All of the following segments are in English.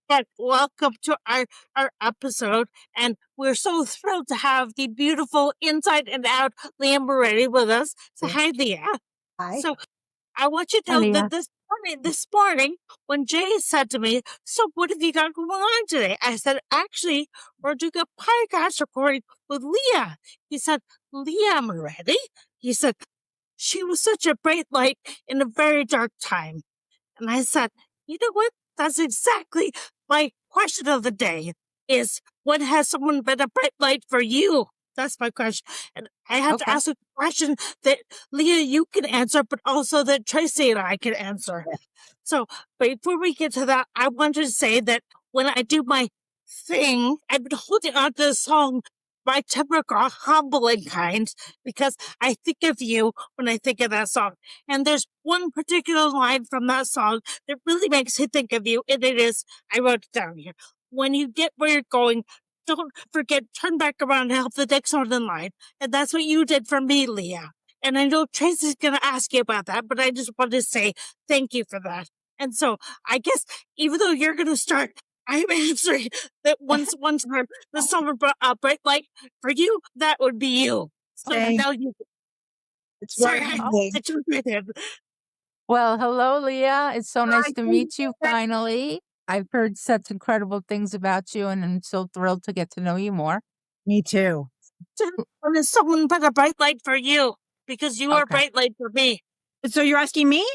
And welcome to our episode. And we're so thrilled to have the beautiful inside and out Leah Moretti with us. So, Yeah. hi, Leah. Hi. So, I want you to Hi, know Leah. that this morning, when Jay said to me, "So, what have you got going on today?" I said, "Actually, we're doing a podcast recording with Leah." He said, "Leah Moretti?" He said, "She was such a bright light in a very dark time." And I said, "You know what? That's exactly my question of the day is when has someone been a bright light for you?" That's my question. And I have to Okay. ask a question that Leah, you can answer, but also that Tracy and I can answer. So before we get to that, I wanted to say that when I do my thing, I've been holding on to the song by typical humbling kind because I think of you when I think of that song. And there's one particular line from that song that really makes me think of you, and it is, I wrote it down here. When you get where you're going, don't forget, turn back around and help the next one in line. And that's what you did for me, Leah. And I know Tracy's going to ask you about that, but I just wanted to say thank you for that. And so I guess even though you're going to start, I'm answering that one time the summer bright light for you, that would be you. So Okay. now you. It's Sorry, very I humbling. jumped right in. Well, hello, Leah. It's so nice to meet you Hi. finally. I've heard such incredible things about you, and I'm so thrilled to get to know you more. Me too. When is someone put a bright light for you? Because you are a Okay. bright light for me. So you're asking me?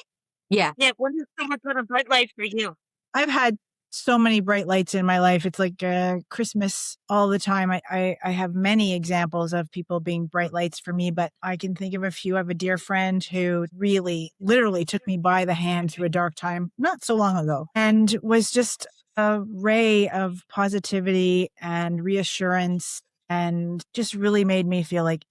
Yeah. Yeah, when is someone put a bright light for you? I've had so many bright lights in my life. It's like Christmas all the time. I have many examples of people being bright lights for me, but I can think of a few. I have a dear friend who really, literally took me by the hand through a dark time not so long ago and was just a ray of positivity and reassurance and just really made me feel like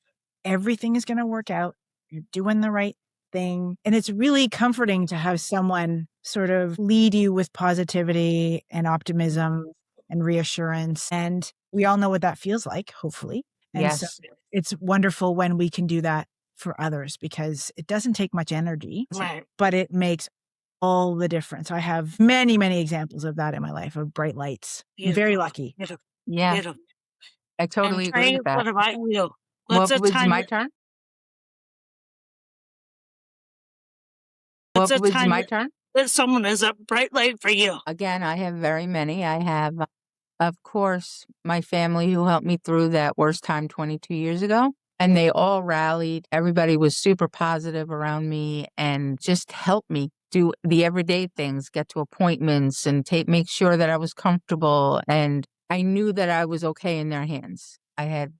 everything is going to work out. You're doing the right thing. And it's really comforting to have someone sort of lead you with positivity and optimism and reassurance. And we all know what that feels like, hopefully. And so Yes. it's wonderful when we can do that for others because it doesn't take much energy, Right. but it makes all the difference. I have many, many examples of that in my life of bright lights. I'm very lucky. Beautiful. Yeah. Beautiful. I And totally agree Trey, with that. what about you? What's What a was time? my turn? What's What a was time my turn? that someone is a bright light for you? Again, I have very many. I have, of course, my family who helped me through that worst time 22 years ago. And they all rallied. Everybody was super positive around me and just helped me do the everyday things, get to appointments and make sure that I was comfortable. And I knew that I was okay in their hands. I had,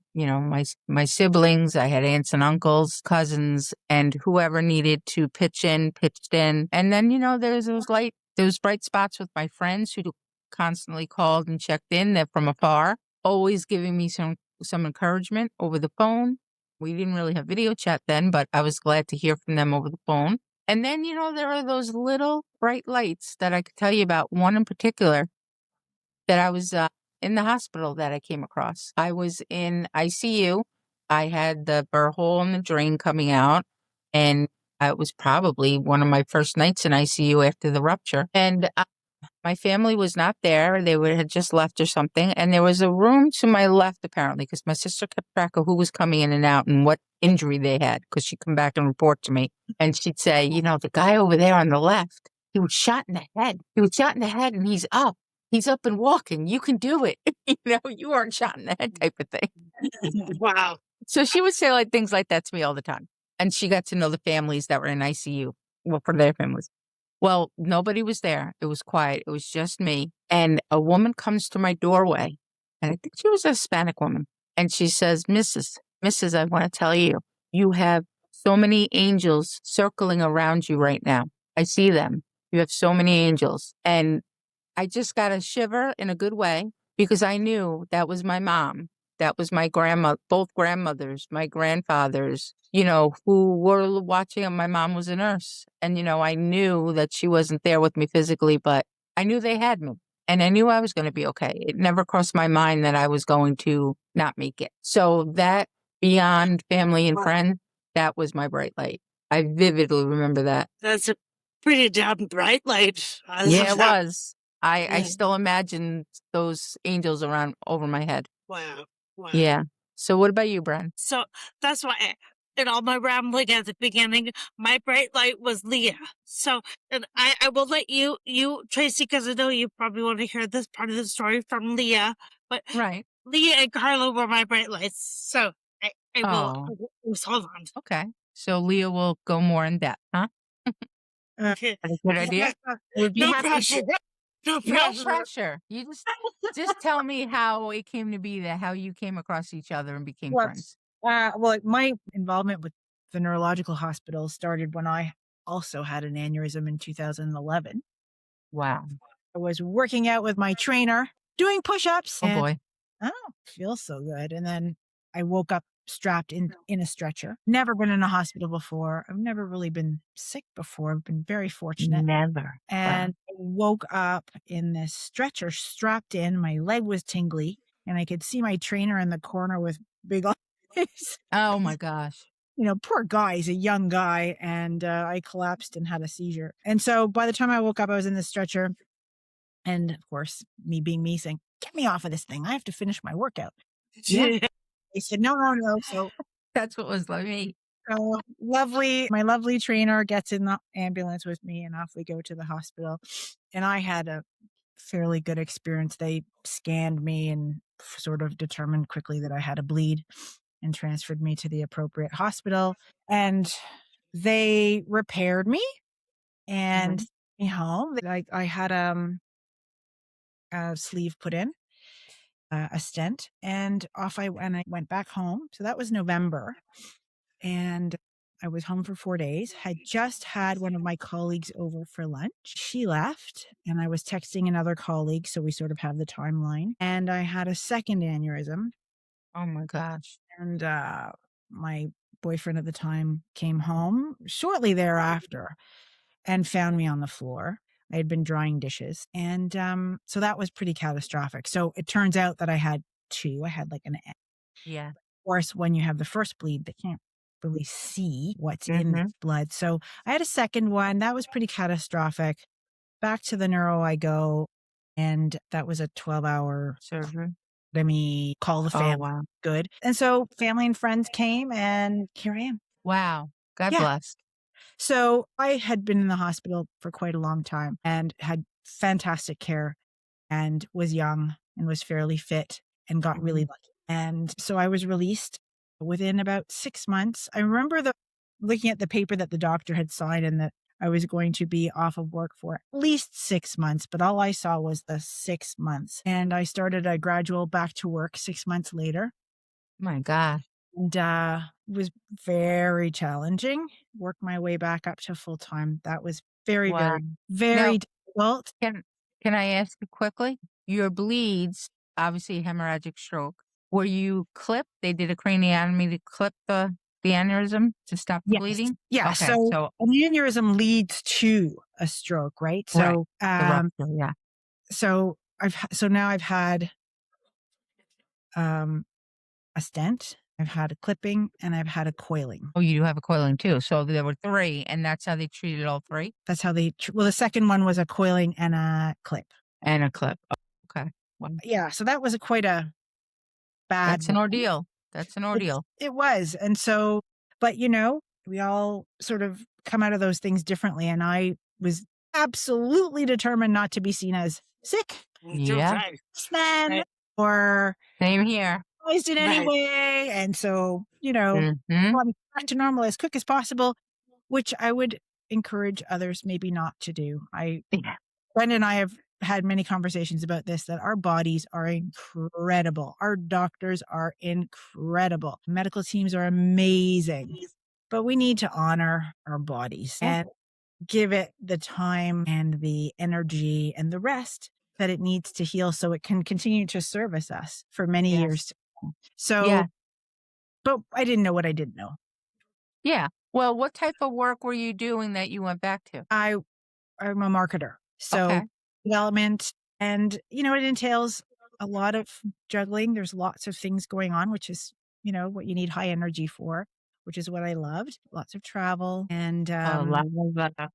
my siblings, I had aunts and uncles, cousins, and whoever needed to pitch in, pitched in. And then, there's those bright spots with my friends who constantly called and checked in. They're from afar, always giving me some encouragement over the phone. We didn't really have video chat then, but I was glad to hear from them over the phone. And then, there are those little bright lights that I could tell you about. One in particular that I was in the hospital that I came across. I was in ICU. I had the burr hole in the drain coming out, and it was probably one of my first nights in ICU after the rupture. And my family was not there. Had just left or something. And there was a room to my left, apparently, because my sister kept track of who was coming in and out and what injury they had, because she'd come back and report to me. And she'd say, the guy over there on the left, he was shot in the head. He was shot in the head and he's up. He's up and walking. You can do it. You aren't shot in the head type of thing. Wow. So she would say things like that to me all the time. And she got to know the families that were in ICU, for their families. Well, nobody was there. It was quiet. It was just me. And a woman comes to my doorway, and I think she was a Hispanic woman. And she says, Mrs., I want to tell you, you have so many angels circling around you right now. I see them. You have so many angels. And I just got a shiver in a good way because I knew that was my mom. That was my grandma, both grandmothers, my grandfathers, who were watching. And my mom was a nurse. And, I knew that she wasn't there with me physically, but I knew they had me. And I knew I was going to be okay. It never crossed my mind that I was going to not make it. So that beyond family and friends, that was my bright light. I vividly remember that. That's a pretty damn bright light. Yeah, it was. I still imagine those angels around over my head. Wow. Wow. Yeah. So what about you, Bren? So that's why in all my rambling at the beginning, my bright light was Leah. So, and I will let you, Tracy, because I know you probably want to hear this part of the story from Leah, but Right. Leah and Carla were my bright lights. So I will, Oh, hold on. okay. So Leah will go more in depth, huh? That's a good idea. Would be No happy. pressure. No No pressure. pressure. You just tell me how it came to be that how you came across each other and became Well, friends. well, my involvement with the neurological hospital started when I also had an aneurysm in 2011. Wow. I was working out with my trainer, doing push-ups, Oh and boy. oh, feels so good. And then I woke up strapped in a stretcher. Never been in a hospital before. I've never really been sick before. I've been very fortunate. Never. Wow. And I woke up in this stretcher strapped in. My leg was tingly, and I could see my trainer in the corner with big eyes. Oh my gosh. Poor guy. He's a young guy, and I collapsed and had a seizure. And so by the time I woke up, I was in the stretcher. And of course, me being me saying, "Get me off of this thing. I have to finish my workout." Yeah. They said, "No, no, no." So That's what was like me. my lovely trainer gets in the ambulance with me, and off we go to the hospital. And I had a fairly good experience. They scanned me and sort of determined quickly that I had a bleed and transferred me to the appropriate hospital. And they repaired me and Mhm. sent me home. I had a sleeve put in, a stent, and off I went. I went back home. So that was November. And I was home for 4 days, had just had one of my colleagues over for lunch. She left, and I was texting another colleague, so we sort of have the timeline. And I had a second aneurysm, Oh my gosh. and my boyfriend at the time came home shortly thereafter and found me on the floor. I had been drying dishes, and so that was pretty catastrophic. So it turns out that I had two. I had like an Yeah. Of course, when you have the first bleed, they can't really see what's in the Mhm. blood. So I had a second one. That was pretty catastrophic. Back to the neuro I go, and that was a 12-hour Surgery. let me call the Oh family. wow. Good. And so family and friends came, and here I am. Wow. God Yeah. bless. So I had been in the hospital for quite a long time and had fantastic care and was young and was fairly fit and got really lucky. And so I was released within about 6 months. I remember looking at the paper that the doctor had signed and that I was going to be off of work for at least 6 months, but all I saw was the 6 months. And I started a gradual back to work 6 months later. My God. And was very challenging. Worked my way back up to full time. That was very, Wow. very, very difficult. Can I ask you quickly? Your bleeds, obviously hemorrhagic stroke. Were you clipped? They did a craniotomy to clip the aneurysm to stop the Yes. bleeding? Yeah. Okay. So an aneurysm leads to a stroke, right? Right. So, The rupture, yeah. so now I've had a stent, I've had a clipping, and I've had a coiling. Oh, you do have a coiling too. So there were 3, and that's how they treated all 3? That's how the second one was a coiling and a clip. And a clip. Oh, okay. Well, Yeah. So that was quite a bad that's an one. ordeal. That's an ordeal. It was. And so, but we all sort of come out of those things differently. And I was absolutely determined not to be seen as sick, Yeah. man, or Same here. poised in any way. And so, Mhm. gone back to normal as quick as possible, which I would encourage others maybe not to do. Yeah. Brenda and I have had many conversations about this, that our bodies are incredible. Our doctors are incredible. Medical teams are amazing, but we need to honor our bodies and give it the time and the energy and the rest that it needs to heal so it can continue to service us for many years to come. So, Yeah. but I didn't know what I didn't know. Yeah. Well, what type of work were you doing that you went back to? I'm a marketer. So Okay. development, and it entails a lot of juggling. There's lots of things going on, which is, what you need high energy for, which is what I loved. Lots of travel and A lot of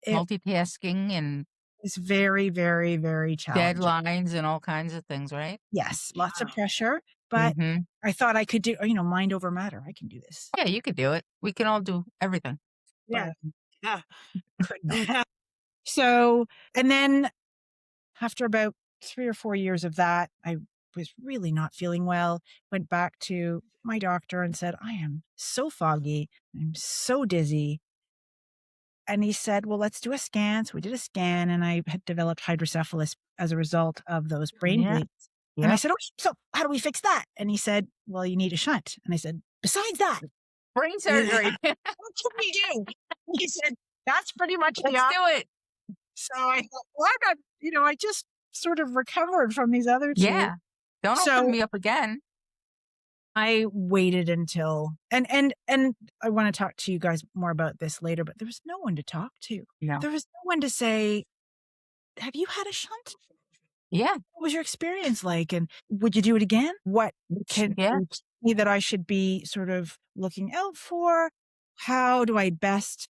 it, multitasking and was very, very, very challenging. Deadlines and all kinds of things, right? Yes, lots of pressure, but I thought I could do, mind over matter. I can do this. Yeah, you could do it. We can all do everything. Yeah. Yeah. Could not. So, and then after about 3 or 4 years of that, I was really not feeling well, went back to my doctor and said, I am so foggy. I'm so dizzy. And he said, well, let's do a scan. So we did a scan and I had developed hydrocephalus as a result of those brain Yeah. bleeds. And I Yeah. said, oh, so how do we fix that? And he said, well, you need a shunt. And I said, besides that, Brain surgery. what can we do? He said, that's pretty much the Let's do it. So I thought, well, I'm not, I just sort of recovered from these other two. Yeah. Don't So open me up again. I waited until, and I want to talk to you guys more about this later, but there was no one to talk to. No. There was no one to say, have you had a shunt? Yeah. What was your experience like? And would you do it again? What can Yeah. you see that I should be sort of looking out for? How do I best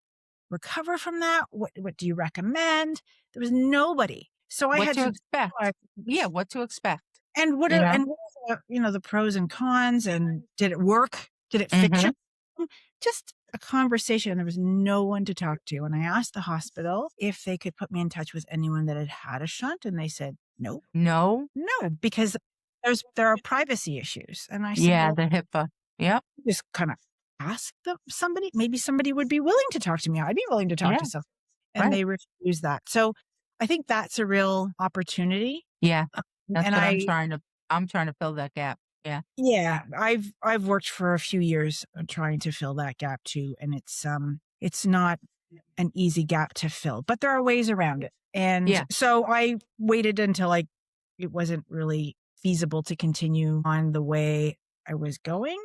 recover from that? What do you recommend? There was nobody. So I What had to to expect. Yeah, what to expect. And what You are know? and what are the pros and cons, and did it work? Did it fix your problem? Just a conversation. There was no one to talk to. And I asked the hospital if they could put me in touch with anyone that had had a shunt, and they said no, No. because there are privacy issues. And I said, Yeah, well, the HIPAA. Yep. just kind of ask somebody. Maybe somebody would be willing to talk to me. I'd be willing to talk Yeah. to someone, and Right. they refused that. So I think that's a real opportunity. Yeah. That's And what I'm trying to fill that gap. Yeah. Yeah, I've worked for a few years trying to fill that gap too, and it's not an easy gap to fill, but there are ways around it. And Yeah. so I waited until it wasn't really feasible to continue on the way I was going.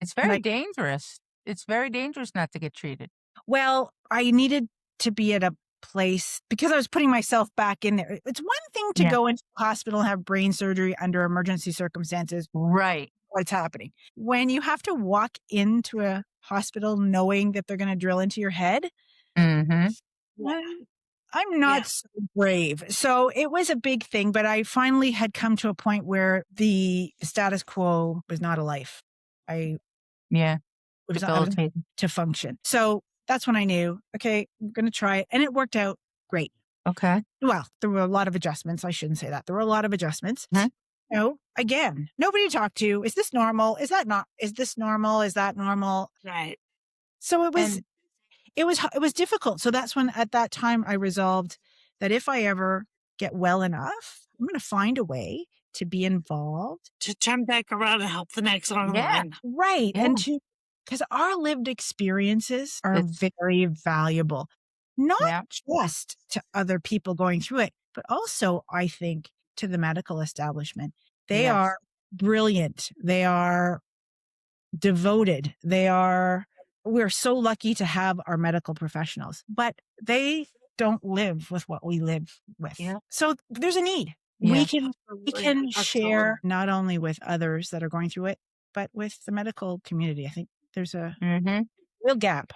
It's And very dangerous. It's very dangerous not to get treated. Well, I needed to be at a place because I was putting myself back in there. It's one thing to Yeah. go into the hospital and have brain surgery under emergency circumstances. Right. What's happening. When you have to walk into a hospital knowing that they're going to drill into your head, Mm-hmm. I'm not so brave. So it was a big thing, but I finally had come to a point where the status quo was not a life. Yeah. I was Debilitating. to function. So that's when I knew, okay, I'm going to try it. And it worked out great. Okay. Well, there were a lot of adjustments. I shouldn't say that. There were a lot of adjustments. Mhm. Again, nobody to talk to. Is this normal? Is that not? Is this normal? Is that normal? Right. So And it was difficult. So that's when at that time I resolved that if I ever get well enough, I'm going to find a way to be involved. To turn back around and help the next one in Yeah. line. Right. Yeah. And because our lived experiences are It's- very valuable, not Yeah. just to other people going through it, but also I think to the medical establishment. They Yes. are brilliant. They are devoted. We're so lucky to have our medical professionals, but they don't live with what we live with. Yeah. So there's a need. Yeah. We can Absolutely. share not only with others that are going through it, but with the medical community. I think there's a real gap.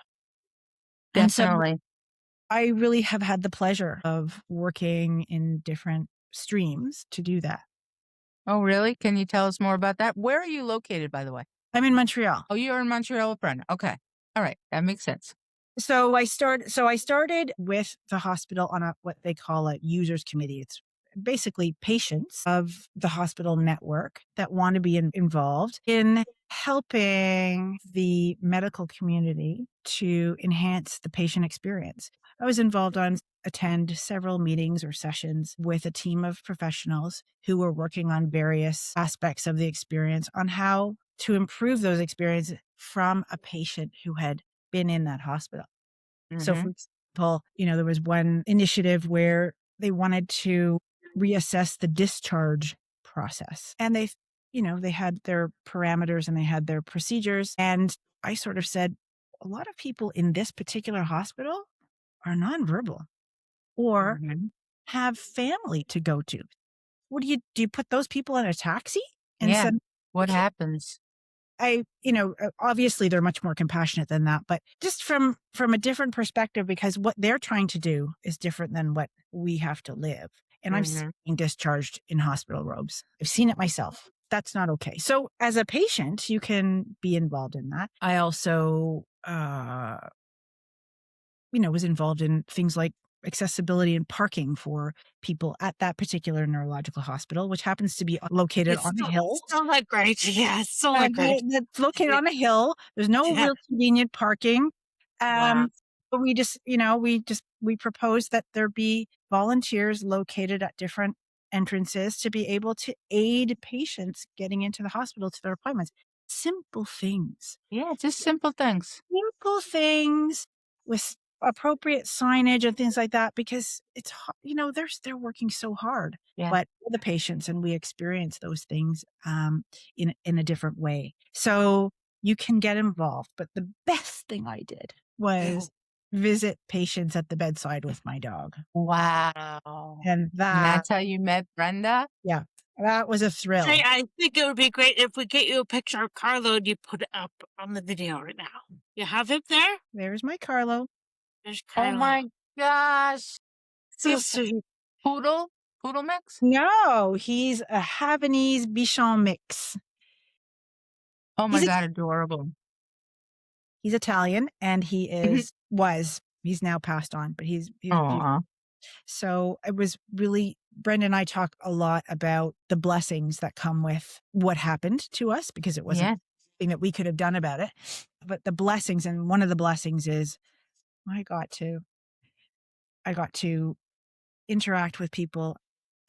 And so Definitely. I really have had the pleasure of working in different streams to do that. Oh, really? Can you tell us more about that? Where are you located, by the way? I'm in Montreal. Oh, you're in Montreal, Brenda. Okay. All right. That makes sense. So I started with the hospital on what they call a users committee. It's basically patients of the hospital network that want to be involved in helping the medical community to enhance the patient experience. I was involved on attend several meetings or sessions with a team of professionals who were working on various aspects of the experience on how to improve those experiences from a patient who had been in that hospital. So for example, there was one initiative where they wanted to reassess the discharge process, and they had their parameters and they had their procedures. And I sort of said, a lot of people in this particular hospital are nonverbal or have family to go to. What do you put those people in a taxi and Yeah. send? What happens? obviously they're much more compassionate than that, but just from a different perspective, because what they're trying to do is different than what we have to live. And I'm being discharged in hospital robes. I've seen it myself. That's not okay. So as a patient, you can be involved in that. I also, was involved in things like accessibility and parking for people at that particular neurological hospital, which happens to be located on a hill. It's so like great. Yeah, it's so like great. It's located on a hill. There's no real convenient parking. But we proposed that there be volunteers located at different entrances to be able to aid patients getting into the hospital to their appointments. Simple things. Yeah, just simple things. Simple things with appropriate signage and things like that, because it's, they're working so hard, but we're the patients and we experience those things in a different way. So you can get involved. But the best thing I did was visit patients at the bedside with my dog. Wow. And that's how you met Brenda? Yeah. That was a thrill. Hey, I think it would be great if we get you a picture of Carlo and you put it up on the video right now. You have it there? There's my Carlo. There's Carlo. Oh my gosh. So sweet. Poodle mix? No, he's a Havanese Bichon mix. Oh my God, adorable. He's Italian and he he's now passed on, but he's beautiful. So it was really, Brenda and I talk a lot about the blessings that come with what happened to us, because it wasn't anything that we could have done about it, but the blessings. And one of the blessings is I got to interact with people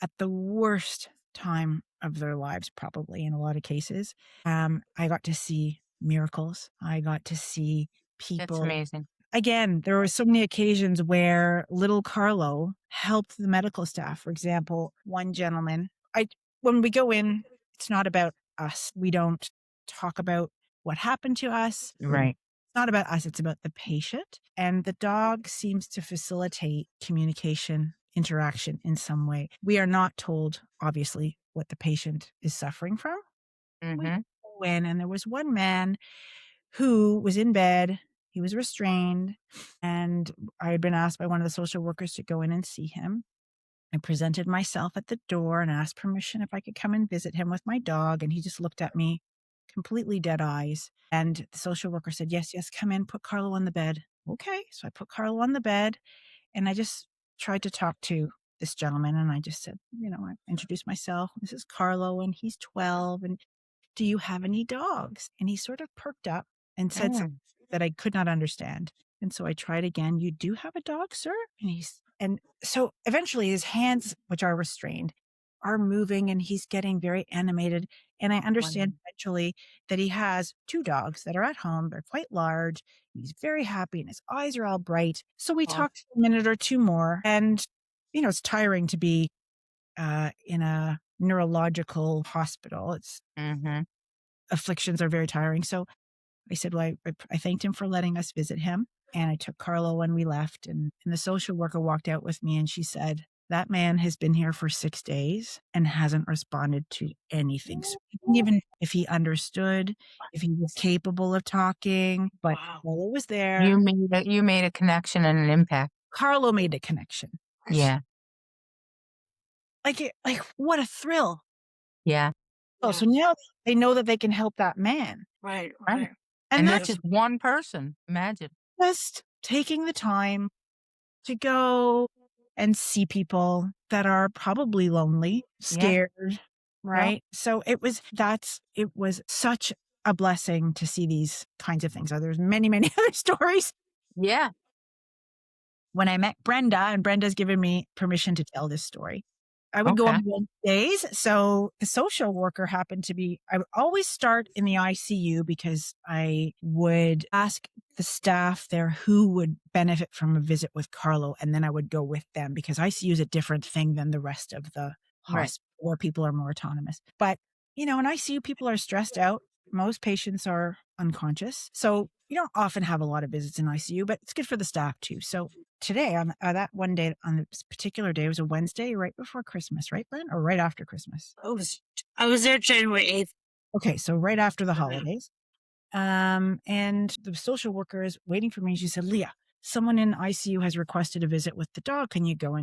at the worst time of their lives, probably in a lot of cases. I got to see miracles. I got to see people. That's amazing. Again, there were so many occasions where little Carlo helped the medical staff. For example, one gentleman, when we go in, it's not about us. We don't talk about what happened to us. Right. It's not about us. It's about the patient. And the dog seems to facilitate communication, interaction in some way. We are not told, obviously, what the patient is suffering from. We go in, and there was one man who was in bed. He was restrained, and I had been asked by one of the social workers to go in and see him. I presented myself at the door and asked permission if I could come and visit him with my dog, and he just looked at me, completely dead eyes. And the social worker said, yes, come in, put Carlo on the bed. Okay, so I put Carlo on the bed, and I just tried to talk to this gentleman, and I just said, I introduced myself. This is Carlo, and he's 12, and do you have any dogs? And he sort of perked up and said something that I could not understand. And so I tried again. You do have a dog, sir? And so eventually his hands, which are restrained, are moving, and he's getting very animated. And I understand eventually that he has 2 dogs that are at home. They're quite large. He's very happy and his eyes are all bright. So we talked a minute or 2 more, and, it's tiring to be in a neurological hospital. It's afflictions are very tiring. So I said, well, I thanked him for letting us visit him. And I took Carlo when we left, and the social worker walked out with me, and she said, that man has been here for 6 days and hasn't responded to anything. So even if he understood, if he was capable of talking, but Carlo was there. You made a connection and an impact. Carlo made a connection. Yeah. Like what a thrill. Yeah. Oh, so now they know that they can help that man. Right. And that's just one person. Imagine. Just taking the time to go and see people that are probably lonely, scared, right? So it was such a blessing to see these kinds of things. There's many, many other stories. Yeah. When I met Brenda, and Brenda's given me permission to tell this story, I would go on Wednesdays. So the social worker happened to be, I would always start in the ICU, because I would ask the staff there who would benefit from a visit with Carlo. And then I would go with them, because ICU is a different thing than the rest of the hospital, where people are more autonomous. But, in ICU, people are stressed out. Most patients are unconscious. So you don't often have a lot of visits in ICU, but it's good for the staff too. So today, on that one day, on this particular day, it was a Wednesday right before Christmas, right, Glenn? Or right after Christmas? I was there January 8th. Okay, so right after the holidays. And the social worker is waiting for me. She said, Leah, someone in ICU has requested a visit with the dog. Can you go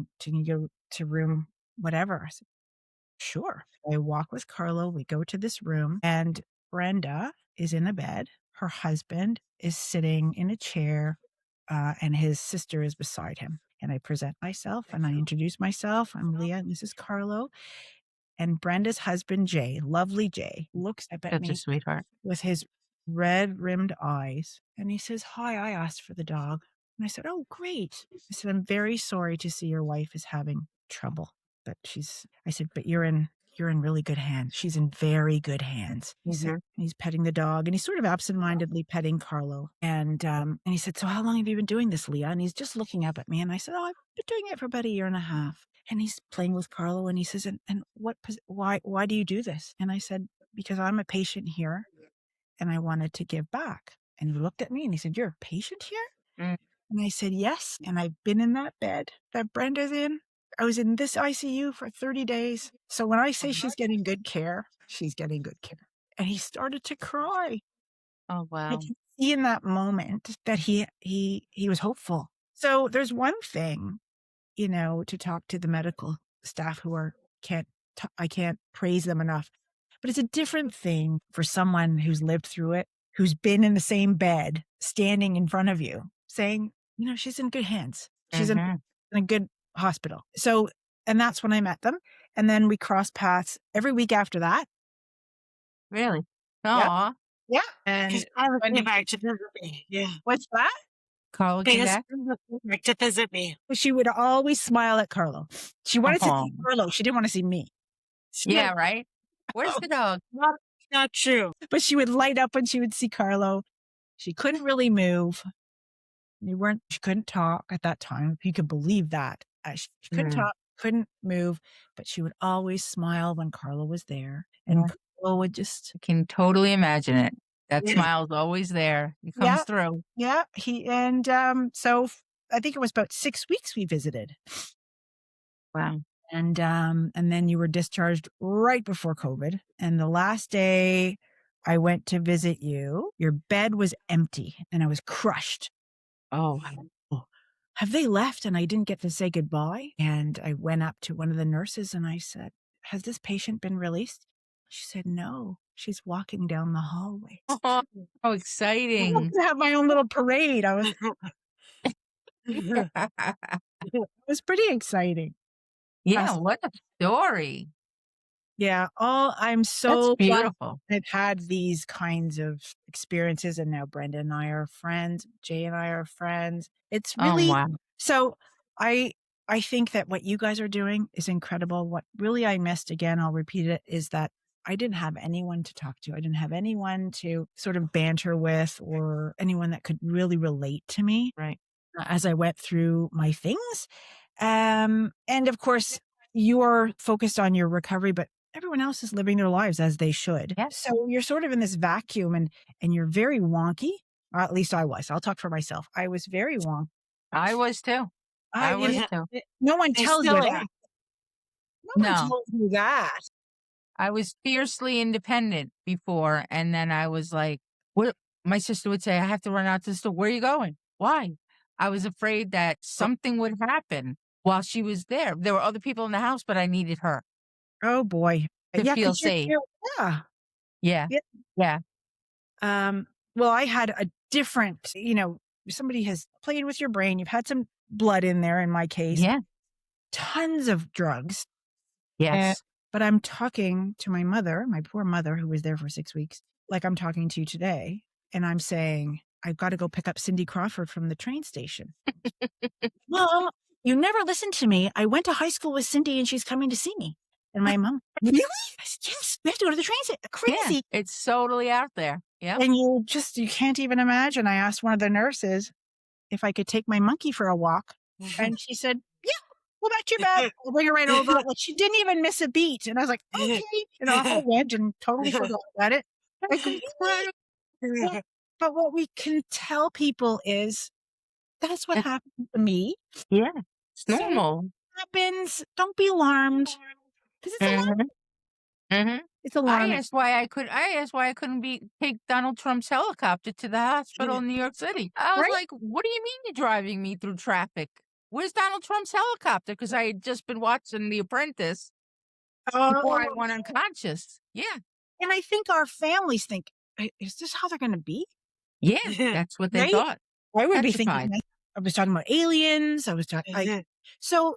to room whatever? I said, sure. I walk with Carlo. We go to this room, and Brenda is in a bed. Her husband is sitting in a chair, and his sister is beside him. And I present myself and I introduce myself. I'm Leah, and this is Carlo. And Brenda's husband, Jay, lovely Jay, looks up at Such a me sweetheart. with his red rimmed eyes. And he says, hi, I asked for the dog. And I said, oh, great. I said, I'm very sorry to see your wife is having trouble. But I said, but you're in really good hands. She's in very good hands. He said, and he's petting the dog, and he's sort of absentmindedly petting Carlo. And he said, so how long have you been doing this, Leah? And he's just looking up at me. And I said, oh, I've been doing it for about a year and a half. And he's playing with Carlo, and he says, and why do you do this? And I said, because I'm a patient here and I wanted to give back. And he looked at me and he said, you're a patient here? Mm. And I said, yes. And I've been in that bed that Brenda's in. I was in this ICU for 30 days. So when I say she's getting good care, she's getting good care. And he started to cry. Oh, I wow. could see in that moment that he was hopeful. So there's one thing, to talk to the medical staff who I can't praise them enough. But it's a different thing for someone who's lived through it, who's been in the same bed, standing in front of you, saying, she's in good hands. She's in a good hospital. So, and that's when I met them. And then we crossed paths every week after that. Really? Yep. Aw. Yeah. Because And Carlo came back to visit me. Yeah. what's that? Carlo came Because back? Carlo came back to visit me. She would always smile at Carlo. She wanted to see Oh. Carlo. She didn't want to see me. Yeah, right? Where's the dog? Not true. But she would light up when she would see Carlo. She couldn't really move. She couldn't talk at that time. If you could believe that. She couldn't talk, couldn't move, but she would always smile when Carlo was there. And Carlo would just... I can totally imagine it. That smile's always there. It comes through. Yeah. So I think it was about 6 weeks we visited. Wow. And then you were discharged right before COVID. And the last day I went to visit you, your bed was empty and I was crushed. Oh. Have they left? And I didn't get to say goodbye. And I went up to one of the nurses and I said, has this patient been released? She said, no, she's walking down the hallway. Oh, how exciting. I wanted to have my own little parade. It was pretty exciting. Yeah, what a story. Yeah. I'm so That's beautiful. I've had these kinds of experiences, and now Brenda and I are friends. Jay and I are friends. It's really, wow. So I think that what you guys are doing is incredible. What really I missed, again, I'll repeat it, is that I didn't have anyone to talk to. I didn't have anyone to sort of banter with, or anyone that could really relate to me. Right. As I went through my things. And of course, you're focused on your recovery, but everyone else is living their lives as they should. Yes. So you're sort of in this vacuum, and you're very wonky. At least I was. I'll talk for myself. I was very wonky. I was too. I was too. No one tells you that. No one tells you that. I was fiercely independent before, and then I was like, what? My sister would say, I have to run out to the store. Where are you going? Why? I was afraid that something would happen while she was there. There were other people in the house, but I needed her. Oh boy. To feel safe. Yeah. Well, I had a different, somebody has played with your brain. You've had some blood in there, in my case. Yeah. Tons of drugs. Yes. But I'm talking to my mother, my poor mother, who was there for 6 weeks, like I'm talking to you today. And I'm saying, I've got to go pick up Cindy Crawford from the train station. Mom, you never listened to me. I went to high school with Cindy and she's coming to see me. And my mom, really? I said, yes, we have to go to the train station. Crazy. Yeah, it's totally out there. Yeah. And you can't even imagine. I asked one of the nurses if I could take my monkey for a walk. And she said, yeah, well, not too bad. I'll bring her right over. Like, she didn't even miss a beat. And I was like, okay. And off I went and totally forgot about it. But what we can tell people is that's what happened to me. Yeah. It's normal. Happens. Don't be alarmed. Because it's It's alarming. I asked why I couldn't take Donald Trump's helicopter to the hospital in New York City. I was Right? like, "What do you mean you're driving me through traffic? Where's Donald Trump's helicopter?" Because I had just been watching The Apprentice before I Oh, went unconscious. Yeah. and I think our families think, is this how they're going to be? Yeah, that's what they Right? thought. I would be thinking, Petrified. I was talking about aliens. I was talking, so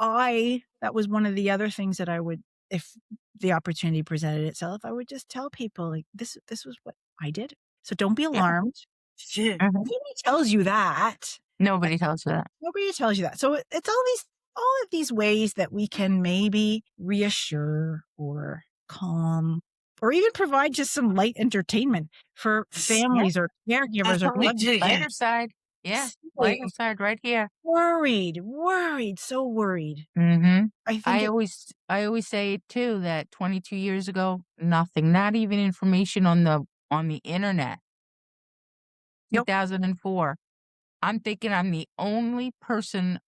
that was one of the other things that I would, if the opportunity presented itself, I would just tell people like, this was what I did. So don't be Yeah. alarmed. Mhm. Nobody tells you that. Nobody tells you that. Nobody tells you that. So it's all of these ways that we can maybe reassure or calm or even provide just some light entertainment for Yeah. families or caregivers or loved ones. Lighter side. Yeah. Lighter Seriously, side right here. worried, so worried. Mhm. I think I always say too that 22 years ago, nothing, not even information on the internet. Nope. 2004. I'm thinking I'm the only person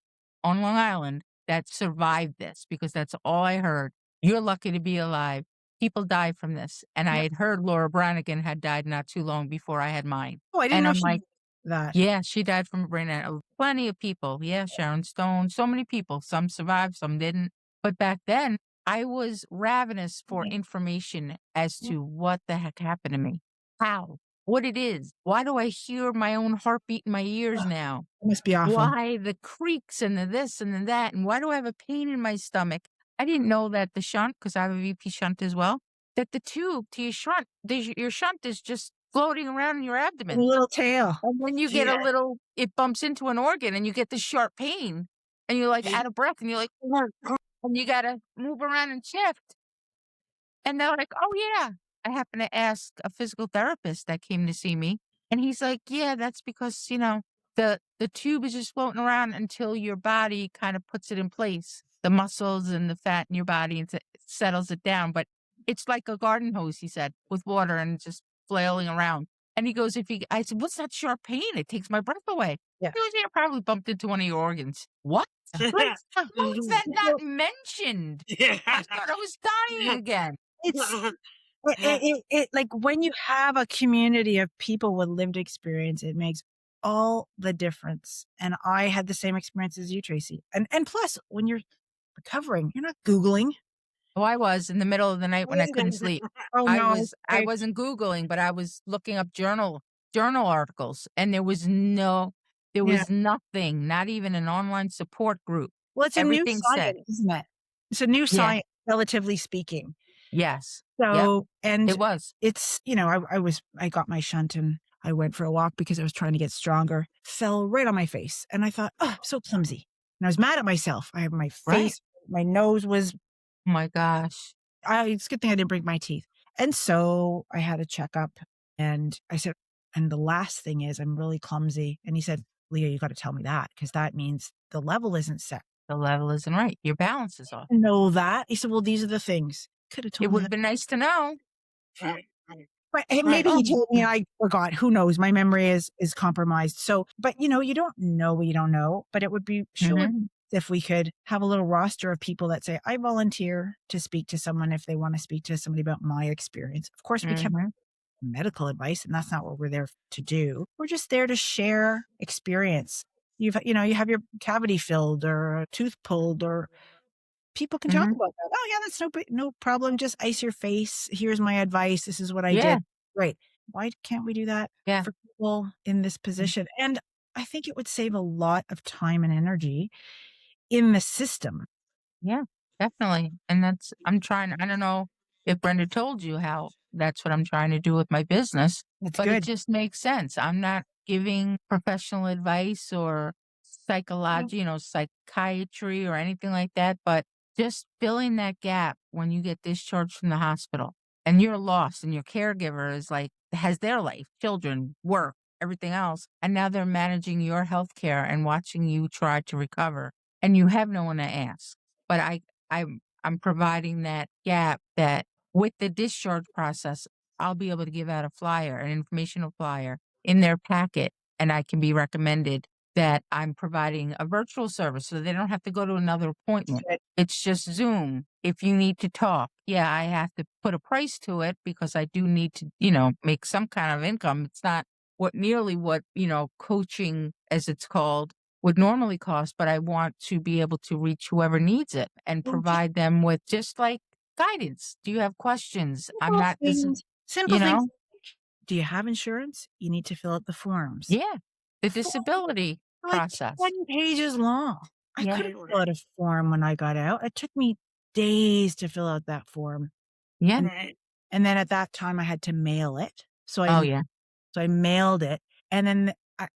on Long Island that survived this because that's all I heard. You're lucky to be alive. People die from this. And I Yep. had heard Laura Branigan had died not too long before I had mine. Oh, I didn't And know I'm she like, did that. yeah, she died from a brain plenty of people. Yeah, Sharon Stone, so many people. Some survived, some didn't. But back then, I was ravenous for information as to what the heck happened to me, how, what it is. Why do I hear my own heartbeat in my ears now? It must be awful. Why the creaks and the this and the that, and why do I have a pain in my stomach? I didn't know that the shunt, because I have a VP shunt as well, that the tube to your shunt is just floating around in your A abdomen. little tail. And then you get it bumps into an organ and you get this sharp pain and you're like out of breath and you're like, and you gotta move around and shift. And they're like, "Oh, yeah." I happened to ask a physical therapist that came to see me, and he's like, "Yeah, that's because, the tube is just floating around until your body kind of puts it in place, the muscles and the fat in your body, and settles it down. But it's like a garden hose," he said, "with water and just flailing around." And he goes, I said, "What's that sharp pain? It takes my breath away." Yeah. He goes, "Yeah, probably bumped into one of your organs." What? Like, how is that not mentioned? I thought I was dying again. It's like when you have a community of people with lived experience, it makes all the difference. And I had the same experience as you, Tracy. And plus, when you're recovering, you're not Googling. Oh, I was in the middle of the night when I couldn't sleep. Oh I no. I wasn't Googling, but I was looking up journal articles, and there was Yeah. nothing, not even an online support group. Well, it's a new Everything said, science, isn't it? It's a new yeah, science, relatively speaking. yes, yep, So, and it was. it's, I got my shunt and I went for a walk because I was trying to get stronger, fell right on my face. And I thought, oh, I'm so clumsy. And I was mad at myself. I have my Right. face, my nose was, Oh my gosh. it's a good thing I didn't break my teeth. And so I had a checkup and I said, and the last thing is I'm really clumsy. And he said, Leah, you got to tell me that because that means the level isn't set. The level isn't right. Your balance is off. I know that. He said, well, these are the things. Could have It told would me have been nice to know. But maybe he told me and I forgot. Who knows? My memory is compromised. So, but you don't know what you don't know. But it would be if we could have a little roster of people that say, I volunteer to speak to someone if they want to speak to somebody about my experience. Of course, we can't medical advice, and that's not what we're there to do. We're just there to share experience. You have your cavity filled or a tooth pulled or people can talk about that. Oh, yeah, that's no problem. Just ice your face. Here's my advice. This is what I Yeah. did. Great. Why can't we do that Yeah. for people in this position? And I think it would save a lot of time and energy in the system. Yeah, definitely. And I don't know if Brenda told you how that's what I'm trying to do with my business, That's but it good. just makes sense. I'm not giving professional advice or psychiatry or anything like that, but just filling that gap when you get discharged from the hospital and you're lost and your caregiver has their life, children, work, everything else. And now they're managing your health care and watching you try to recover and you have no one to ask. But I'm providing that gap that with the discharge process, I'll be able to give out a flyer, an informational flyer in their packet, and I can be recommended that I'm providing a virtual service so they don't have to go to another appointment. It's just Zoom. If you need to talk, yeah, I have to put a price to it because I do need to, make some kind of income. It's not nearly what, coaching, as it's called, would normally cost, but I want to be able to reach whoever needs it and provide them with just like guidance. Do you have questions? I'm not this, Simple things. Do you have insurance? You need to fill out the forms. Yeah. The disability process. 20 pages long. I Yeah. couldn't fill out a form when I got out. It took me days to fill out that form. Yeah. And then at that time I had to mail it. So yeah. I mailed it. And then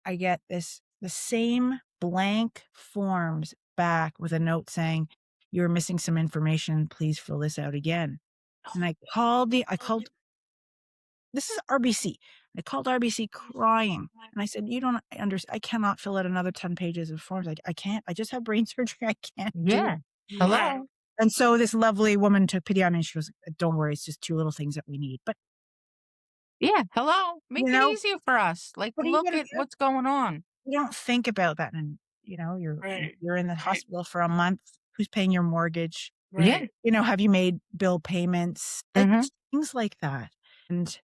I get the same blank forms back with a note saying, you're missing some information. Please fill this out again. And I called this is RBC. I called RBC crying. And I said, you don't understand. I cannot fill out another 10 pages of forms. I can't. I just have brain surgery. I can't do it. Hello. And so this lovely woman took pity on me. And she goes, don't worry. It's just 2 little things that we need. But yeah, hello. Make it easier for us. Like, look at what's going on. You don't think about that. And, you're in the hospital for a month. Who's paying your mortgage? Yeah. Have you made bill payments? Things like that. And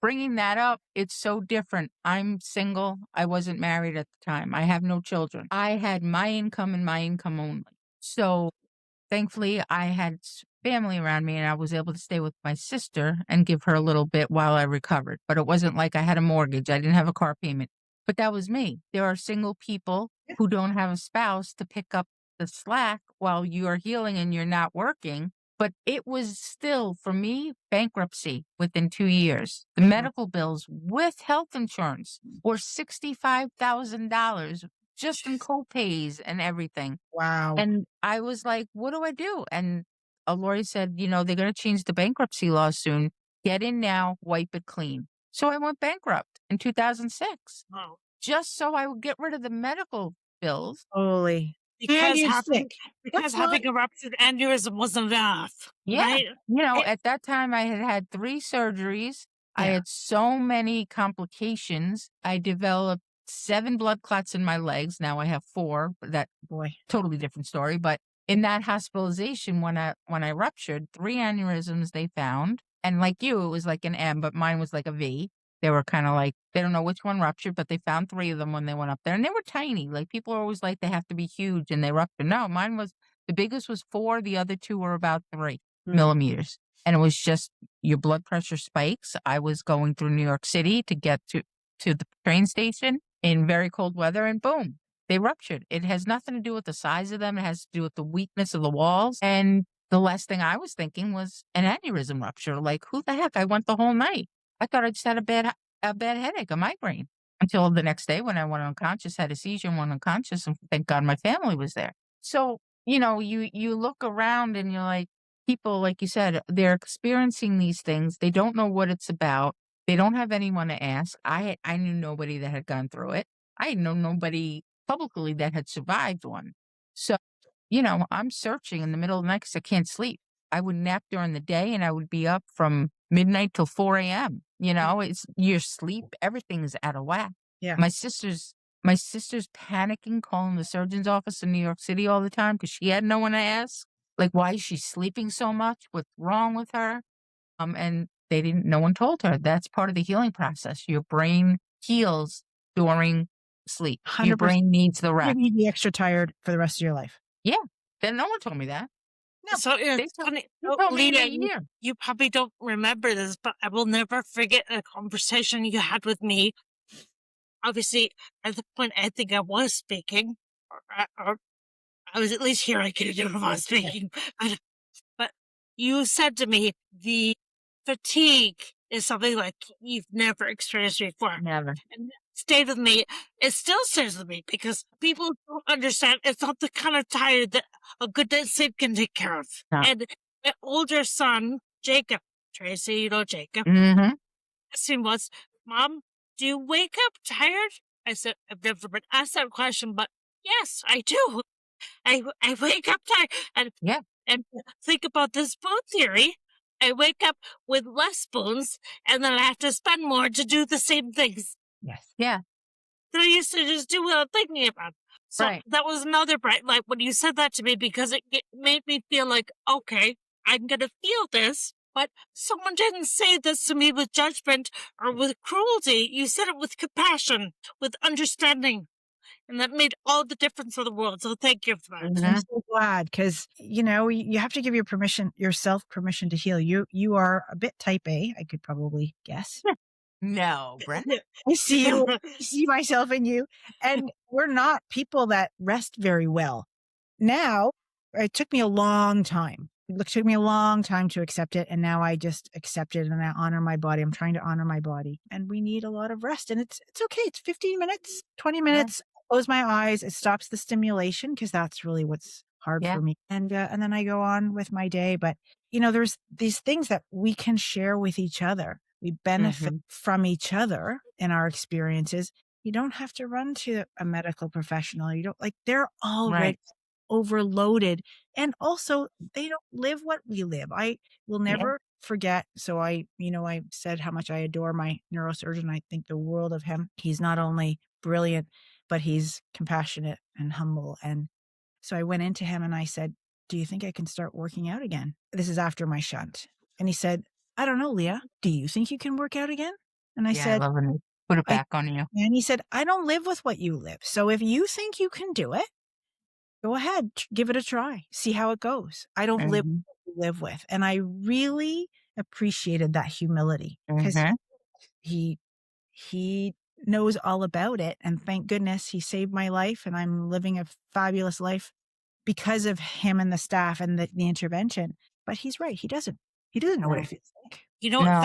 bringing that up, it's so different. I'm single. I wasn't married at the time. I have no children. I had my income and my income only. So thankfully, I had family around me and I was able to stay with my sister and give her a little bit while I recovered. But it wasn't like I had a mortgage. I didn't have a car payment. But that was me. There are single people who don't have a spouse to pick up the slack while you are healing and you're not working. But it was still, for me, bankruptcy within 2 years. The medical bills with health insurance were $65,000 just in co-pays and everything. Wow. And I was like, what do I do? And a lawyer said, they're going to change the bankruptcy law soon. Get in now, wipe it clean. So I went bankrupt in 2006. Wow. Just so I would get rid of the medical bills. Holy. Because having a ruptured aneurysm wasn't enough. Yeah. Right? At that time I had 3 surgeries. I had so many complications. I developed 7 blood clots in my legs. Now I have 4. Totally different story. But in that hospitalization, when I ruptured, 3 aneurysms they found. And like you, it was like an M, but mine was like a V. They were kind of like, they don't know which one ruptured, but they found 3 of them when they went up there. And they were tiny. Like people are always like, they have to be huge and they ruptured. No, mine was, the biggest was 4. The other 2 were about 3 millimeters. And it was just your blood pressure spikes. I was going through New York City to get to the train station in very cold weather and boom, they ruptured. It has nothing to do with the size of them. It has to do with the weakness of the walls. And the last thing I was thinking was an aneurysm rupture. Like, who the heck? I went the whole night. I thought I just had a bad headache, a migraine, until the next day when I went unconscious, had a seizure and went unconscious. And thank God my family was there. So, you look around and you're like, people, like you said, they're experiencing these things. They don't know what it's about. They don't have anyone to ask. I knew nobody that had gone through it. I know nobody publicly that had survived one. So, I'm searching in the middle of the night because I can't sleep. I would nap during the day and I would be up from midnight till 4 a.m. It's your sleep. Everything is out of whack. Yeah. My sister's panicking, calling the surgeon's office in New York City all the time because she had no one to ask. Like, why is she sleeping so much? What's wrong with her? And no one told her. That's part of the healing process. Your brain heals during sleep. 100%. Your brain needs the rest. You need to be extra tired for the rest of your life. Yeah. Then no one told me that. No, so it's funny. Leah, you probably don't remember this, but I will never forget a conversation you had with me. Obviously, at the point I think I was speaking, or I was at least here. I could have I was speaking, but you said to me, the fatigue is something like you've never experienced before. Never. And it stayed with me. It still stays with me because people don't understand. It's not the kind of tired that a good night's sleep can take care of. No. And my older son, Jacob, Tracy, Jacob, asked him once, Mom, do you wake up tired? I said, I've never been asked that question, but yes, I do. I wake up tired. And think about the spoon theory. I wake up with less spoons, and then I have to spend more to do the same things. Yes. Yeah. that I used to just do without thinking about. So Right. that was another bright light when you said that to me, because it made me feel like, okay, I'm going to feel this, but someone didn't say this to me with judgment or with cruelty. You said it with compassion, with understanding. And that made all the difference in the world. So thank you for that. Mhm. I'm so glad, because you have to give yourself permission to heal. You are a bit type A, I could probably guess. No, Brenda. I see you. I see myself in you, and we're not people that rest very well. Now, it took me a long time. It took me a long time to accept it, and now I just accept it and I honor my body. I'm trying to honor my body, and we need a lot of rest. And it's okay. It's 15 minutes, 20 minutes. Close my eyes. It stops the stimulation, because that's really what's hard Yeah. for me. And then I go on with my day. But there's these things that we can share with each other. We benefit from each other in our experiences. You don't have to run to a medical professional. You don't they're already overloaded, and also they don't live what we live. I will never forget. So I said how much I adore my neurosurgeon. I think the world of him. He's not only brilliant, but he's compassionate and humble. And so I went into him and I said, do you think I can start working out again? This is after my shunt. And he said, I don't know, Leah, do you think you can work out again? And I I said, love when they put it back on you. and he said, I don't live with what you live. So if you think you can do it, go ahead, give it a try, see how it goes. I don't live Mhm. what you live with. And I really appreciated that humility, because Mhm. he knows all about it. And thank goodness he saved my life, and I'm living a fabulous life because of him and the staff and the intervention. But he's right. He doesn't know what it feels like. You know, No.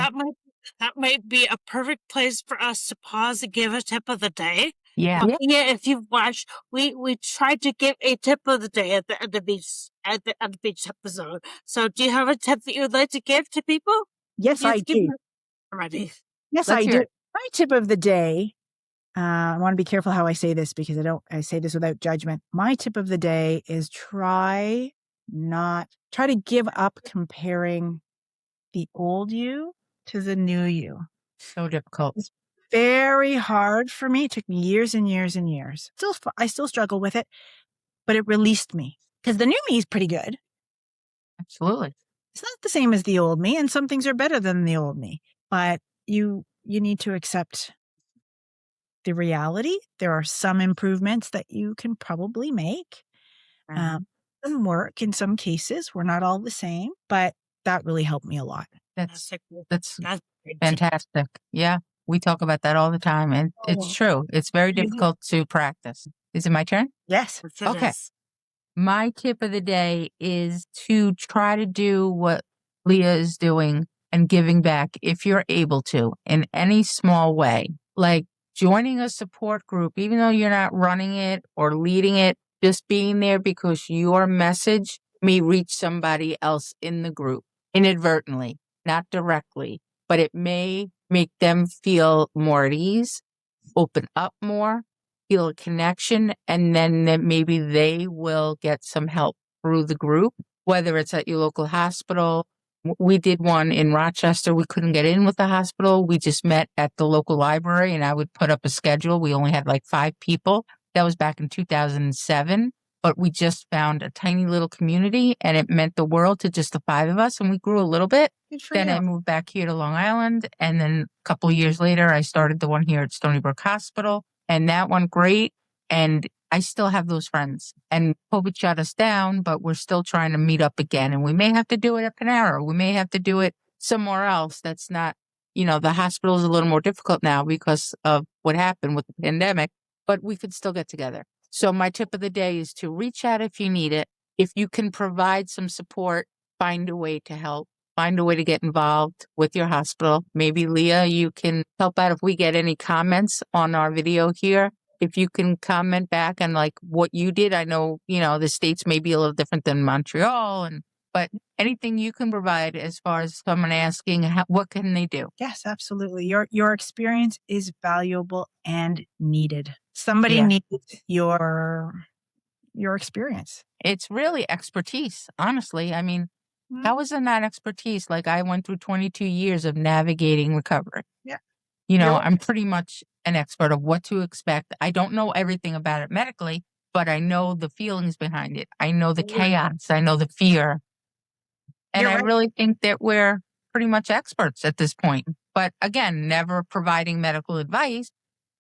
that might be a perfect place for us to pause and give a tip of the day. Yeah. Yeah, if you've watched, we tried to give a tip of the day at the end of each episode. So do you have a tip that you would like to give to people? Yes, I do. Already. Yes, Let's I hear do. it. My tip of the day, I want to be careful how I say this, because I say this without judgment. My tip of the day is try to give up comparing the old you to the new you. So difficult. It's very hard for me. It took me years and years and years. I still struggle with it, but it released me, because the new me is pretty good. Absolutely. It's not the same as the old me, and some things are better than the old me, but you need to accept the reality. There are some improvements that you can probably make. Doesn't work in some cases. We're not all the same, but that really helped me a lot. That's great. fantastic. Yeah. We talk about that all the time, and it's true. It's very You do. difficult to practice. Is it my turn? Yes. Okay. My tip of the day is to try to do what Leah is doing and giving back if you're able to in any small way, like joining a support group, even though you're not running it or leading it, just being there because your message may reach somebody else in the group inadvertently, not directly, but it may make them feel more at ease, open up more, feel a connection, and then maybe they will get some help through the group, whether it's at your local hospital. We did one in Rochester. We couldn't get in with the hospital. We just met at the local library, and I would put up a schedule. We only had like 5 people. That was back in 2007. But we just found a tiny little community, and it meant the world to just the 5 of us, and we grew a little bit. Then I moved back here to Long Island, and then a couple of years later, I started the one here at Stony Brook Hospital, and that went great. And I still have those friends. And COVID shut us down, but we're still trying to meet up again. And we may have to do it at Panera. We may have to do it somewhere else. That's not, the hospital is a little more difficult now because of what happened with the pandemic, but we could still get together. So my tip of the day is to reach out if you need it. If you can provide some support, find a way to help. Find a way to get involved with your hospital. Maybe, Leah, you can help out if we get any comments on our video here. If you can comment back on like what you did. I know, the states may be a little different than Montreal, but anything you can provide as far as someone asking, what can they do? Yes, absolutely. Your experience is valuable and needed. Somebody needs your experience. It's really expertise, honestly. I mean, how is it not expertise? Like I went through 22 years of navigating recovery. Yeah. I'm pretty much an expert of what to expect. I don't know everything about it medically, but I know the feelings behind it. I know the chaos. I know the fear. And You're I right. really think that we're pretty much experts at this point. But again, never providing medical advice.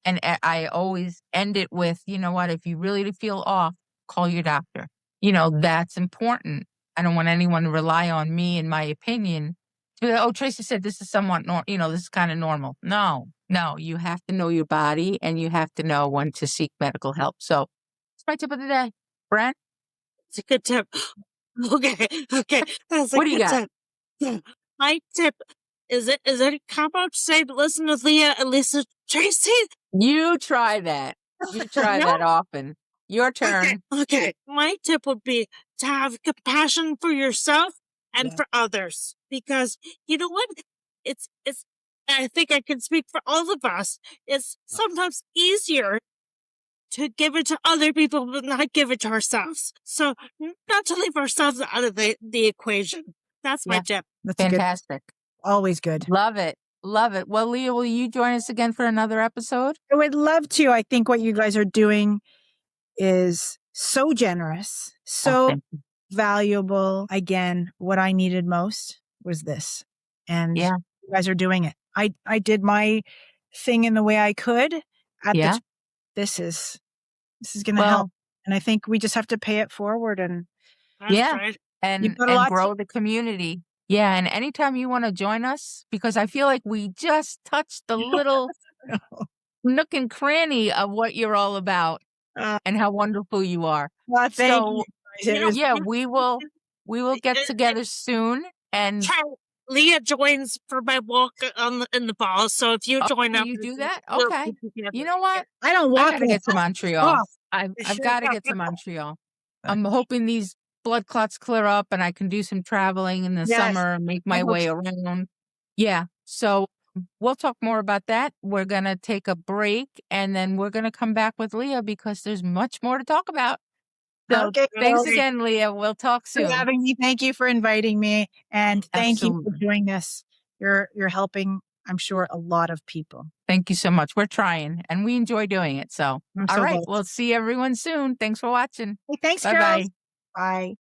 And I always end it with, you know what, if you really feel off, call your doctor. That's important. I don't want anyone to rely on me and my opinion to be like, oh, Tracy said this is somewhat normal, this is kind of normal. No, you have to know your body and you have to know when to seek medical help. So it's my tip of the day. Brent, It's a good tip. Okay. That's a what do you good got? tip. Yeah. My tip is it come out say to listen to Leah and Lisa Tracy? You try that. You try No? that often. Your turn. Okay. My tip would be to have compassion for yourself and Yeah. for others. Because you know what? It's I think I can speak for all of us. It's sometimes easier to give it to other people, but not give it to ourselves. So not to leave ourselves out of the equation. That's my Yeah. tip. That's Fantastic. always good. Love it. Love it. Well, Leah, will you join us again for another episode? I would love to. I think what you guys are doing is so generous, so thank you. valuable. Again, what I needed most was this. And Yeah. you guys are doing it. I did my thing in the way I could at Yeah. the this is going to Well, help. And I think we just have to pay it forward, and That's yeah. right. you've And got a lot grow the community. Yeah. And anytime you want to join us, because I feel like we just touched the little nook and cranny of what you're all about and how wonderful you are. well, thank you. So Guys. It was yeah, we will get It- together soon. And Try- Leah joins for my walk in the fall. So if you join will up, you do that? we'll Okay. be together. You know what? I don't I walk gotta that get to Montreal. off. I've got to get to Montreal. I'm hoping these blood clots clear up and I can do some traveling in the Yes. summer and make I my hope way so. around. Yeah. So we'll talk more about that. We're gonna take a break and then we're gonna come back with Leah because there's much more to talk about. So Okay. thanks Okay. again, Leah. We'll talk For soon. having me. Thank you for inviting me, and thank you for Absolutely. doing this. You're helping, I'm sure, a lot of people. Thank you so much. We're trying and we enjoy doing it. So I'm all so right, blessed. we'll see everyone soon. Thanks for watching. Hey, thanks, Bye girls. bye. Bye.